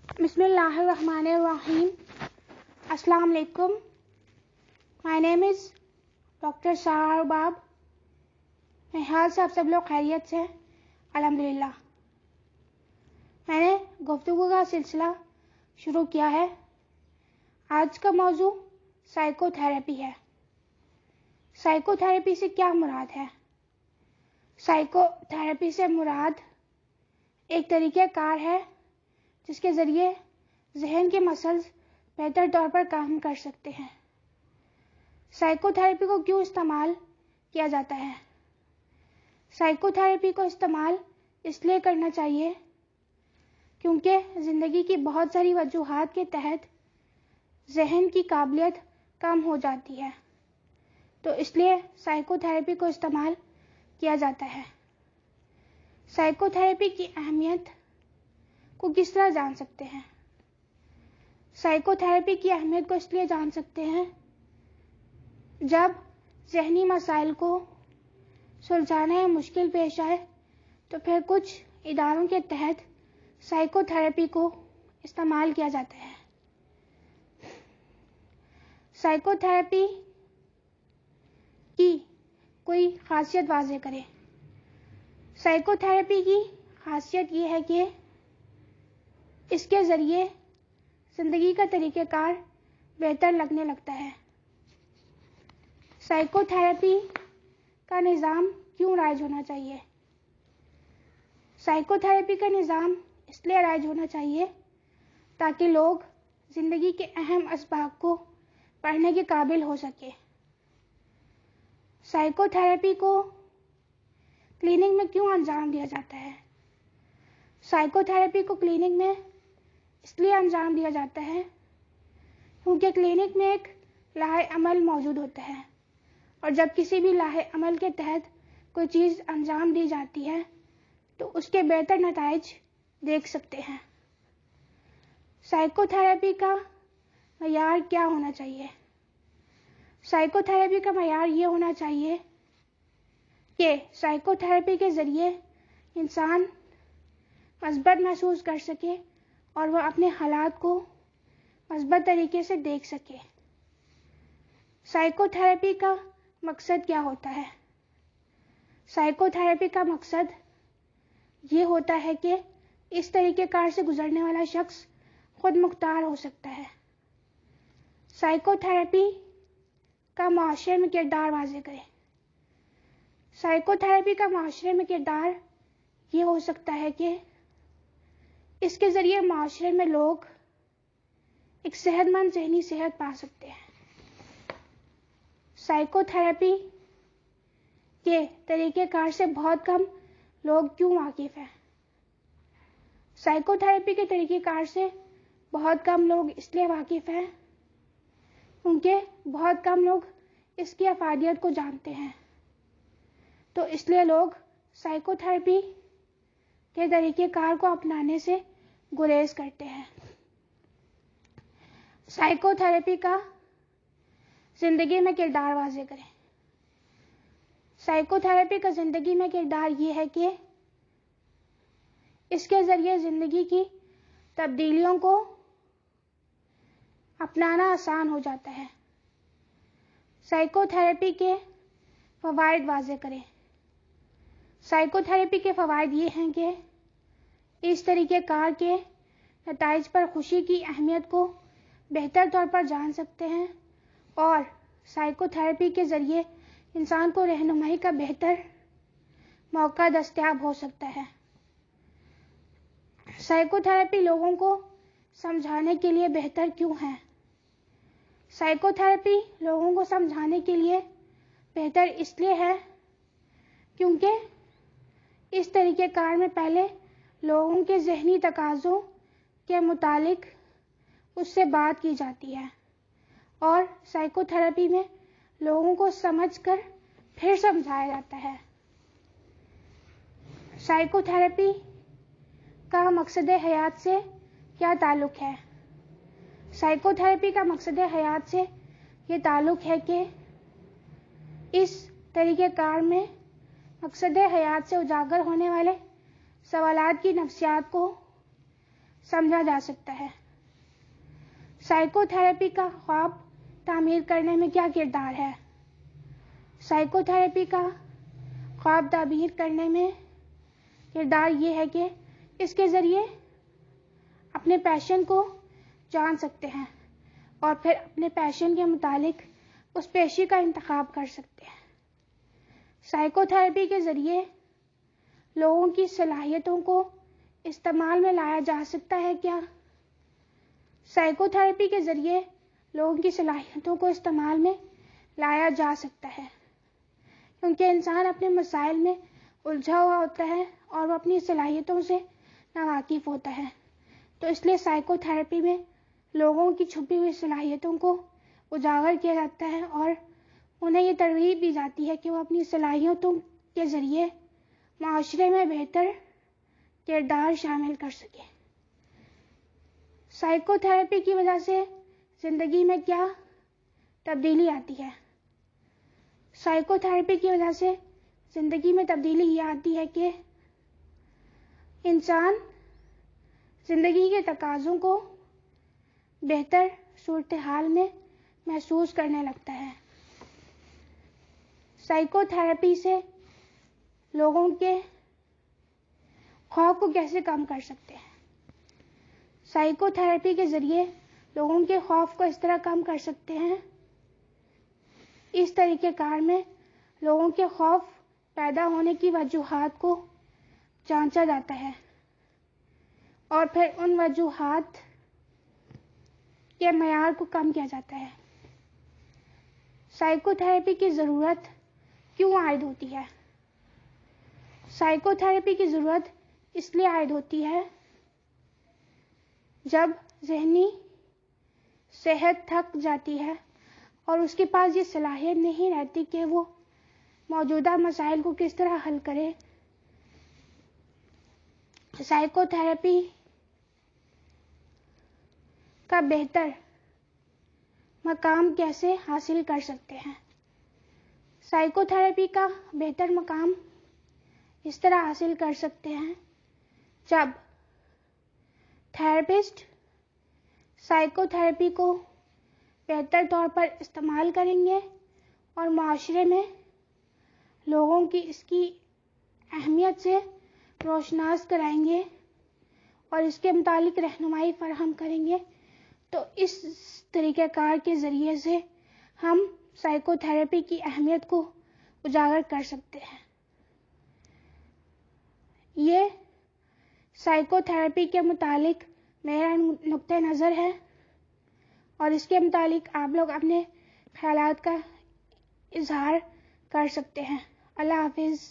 بسم اللہ الرحمن الرحیم. السلام علیکم. مائی نیم از ڈاکٹر سارہ ارباب. میرے خیال سے آپ سب لوگ خیریت سے ہیں الحمدللہ. میں نے گفتگو کا سلسلہ شروع کیا ہے. آج کا موضوع سائیکو تھراپی ہے. سائیکو تھراپی سے کیا مراد ہے؟ سائیکو تھراپی سے مراد ایک طریقہ کار ہے جس کے ذریعے ذہن کے مسلز بہتر طور پر کام کر سکتے ہیں. سائیکو تھراپی کو کیوں استعمال کیا جاتا ہے؟ سائیکو تھراپی کو استعمال اس لیے کرنا چاہیے کیونکہ زندگی کی بہت ساری وجوہات کے تحت ذہن کی قابلیت کم ہو جاتی ہے، تو اس لیے سائیکو تھراپی کو استعمال کیا جاتا ہے. سائیکو تھراپی کی اہمیت کو کس طرح جان سکتے ہیں؟ سائیکو تھراپی کی اہمیت کو اس لیے جان سکتے ہیں جب ذہنی مسائل کو سلجھانا یا مشکل پیش آئے تو پھر کچھ اداروں کے تحت سائیکو تھراپی کو استعمال کیا جاتا ہے. سائیکو تھراپی کی کوئی خاصیت واضح کریں. سائیکو تھراپی کی خاصیت یہ ہے کہ اس کے ذریعے زندگی کا طریقہ کار بہتر لگنے لگتا ہے. سائیکو تھراپی کا نظام کیوں رائج ہونا چاہیے؟ سائیکو تھراپی کا نظام اس لیے رائج ہونا چاہیے تاکہ لوگ زندگی کے اہم اسباق کو پڑھنے کے قابل ہو سکے. سائیکو تھراپی کو کلینک میں کیوں انجام دیا جاتا ہے؟ سائیکو تھراپی کو کلینک میں اس لیے انجام دیا جاتا ہے کیونکہ کلینک میں ایک لائحہ عمل موجود ہوتا ہے، اور جب کسی بھی لائحہ عمل کے تحت کوئی چیز انجام دی جاتی ہے تو اس کے بہتر نتائج دیکھ سکتے ہیں. سائیکو تھراپی کا معیار کیا ہونا چاہیے؟ سائیکو تھراپی کا معیار یہ ہونا چاہیے کہ سائیکو تھراپی کے ذریعے انسان مثبت محسوس کر سکے اور وہ اپنے حالات کو مثبت طریقے سے دیکھ سکے. سائیکو تھراپی کا مقصد کیا ہوتا ہے؟ سائیکو تھراپی کا مقصد یہ ہوتا ہے کہ اس طریقہ کار سے گزرنے والا شخص خود مختار ہو سکتا ہے. سائیکو تھراپی کا معاشرے میں کردار واضح کریں. سائیکو تھراپی کا معاشرے میں کردار یہ ہو سکتا ہے کہ اس کے ذریعے معاشرے میں لوگ ایک صحت مند ذہنی صحت پا سکتے ہیں. سائیکو تھراپی کے طریقہ کار سے بہت کم لوگ کیوں واقف ہیں؟ سائیکو تھراپی کے طریقہ کار سے بہت کم لوگ اس لیے واقف ہیں کیونکہ بہت کم لوگ اس کی افادیت کو جانتے ہیں، تو اس لیے لوگ سائیکو تھراپی کے طریقہ کار کو اپنانے سے گریز کرتے ہیں. سائیکو تھراپی کا زندگی میں کردار واضح کریں. سائیکو تھراپی کا زندگی میں کردار یہ ہے کہ اس کے ذریعے زندگی کی تبدیلیوں کو اپنانا آسان ہو جاتا ہے. سائیکو تھراپی کے فوائد واضح کریں. سائیکو تھراپی کے فوائد یہ ہیں کہ اس طریقہ کار کے نتائج پر خوشی کی اہمیت کو بہتر طور پر جان سکتے ہیں، اور سائیکو تھراپی کے ذریعے انسان کو رہنمائی کا بہتر موقع دستیاب ہو سکتا ہے. سائیکو تھراپی لوگوں کو سمجھانے کے لیے بہتر کیوں ہے؟ سائیکو تھراپی لوگوں کو سمجھانے کے لیے بہتر اس لیے ہے کیونکہ اس طریقہ کار میں پہلے لوگوں کے ذہنی تقاضوں کے متعلق اس سے بات کی جاتی ہے، اور سائیکو تھراپی میں لوگوں کو سمجھ کر پھر سمجھایا جاتا ہے. سائیکو تھراپی کا مقصد حیات سے کیا تعلق ہے؟ سائیکو تھراپی کا مقصد حیات سے یہ تعلق ہے کہ اس طریقہ کار میں مقصد حیات سے اجاگر ہونے والے سوالات کی نفسیات کو سمجھا جا سکتا ہے۔ سائیکو تھراپی کا خواب تعمیر کرنے میں کیا کردار ہے؟ سائیکو تھراپی کا خواب تعبیر کرنے میں کردار یہ ہے کہ اس کے ذریعے اپنے پیشن کو جان سکتے ہیں اور پھر اپنے پیشن کے متعلق اس پیشے کا انتخاب کر سکتے ہیں۔ سائیکو تھراپی کے ذریعے لوگوں کی صلاحیتوں کو استعمال میں لایا جا سکتا ہے کیا؟ سائیکو تھراپی کے ذریعے لوگوں کی صلاحیتوں کو استعمال میں لایا جا سکتا ہے کیونکہ انسان اپنے مسائل میں الجھا ہوا ہوتا ہے اور وہ اپنی صلاحیتوں سے ناواقف ہوتا ہے، تو اس لیے سائیکو تھراپی میں لوگوں کی چھپی ہوئی صلاحیتوں کو اجاگر کیا جاتا ہے اور انہیں یہ ترغیب دی جاتی ہے کہ وہ اپنی صلاحیتوں کے ذریعے معاشرے میں بہتر کردار شامل کر سکیں۔ سائیکو تھراپی کی وجہ سے زندگی میں کیا تبدیلی آتی ہے؟ سائیکو تھراپی کی وجہ سے زندگی میں تبدیلی یہ آتی ہے کہ انسان زندگی کے تقاضوں کو بہتر صورتحال میں محسوس کرنے لگتا ہے۔ سائیکو تھراپی سے لوگوں کے خوف کو کیسے کم کر سکتے ہیں؟ سائیکو تھراپی کے ذریعے لوگوں کے خوف کو اس طرح کم کر سکتے ہیں، اس طریقہ کار میں لوگوں کے خوف پیدا ہونے کی وجوہات کو جانچا جاتا ہے اور پھر ان وجوہات کے معیار کو کم کیا جاتا ہے۔ سائیکو تھراپی کی ضرورت کیوں عائد ہوتی ہے؟ سائیکو تھراپی کی ضرورت اس لیے عائد ہوتی ہے جب ذہنی صحت تھک جاتی ہے اور اس کے پاس یہ صلاحیت نہیں رہتی کہ وہ موجودہ مسائل کو کس طرح حل کرے۔ سائیکو تھراپی کا بہتر مقام کیسے حاصل کر سکتے ہیں؟ سائیکو تھراپی کا بہتر مقام اس طرح حاصل کر سکتے ہیں جب تھراپسٹ سائیکو تھراپی کو بہتر طور پر استعمال کریں گے اور معاشرے میں لوگوں کی اس کی اہمیت سے روشناس کرائیں گے اور اس کے متعلق رہنمائی فراہم کریں گے، تو اس طریقہ کار کے ذریعے سے ہم سائیکو تھراپی کی اہمیت کو اجاگر کر سکتے ہیں۔ یہ سائیکو تھراپی کے متعلق میرا نقطہ نظر ہے اور اس کے متعلق آپ لوگ اپنے خیالات کا اظہار کر سکتے ہیں۔ اللہ حافظ۔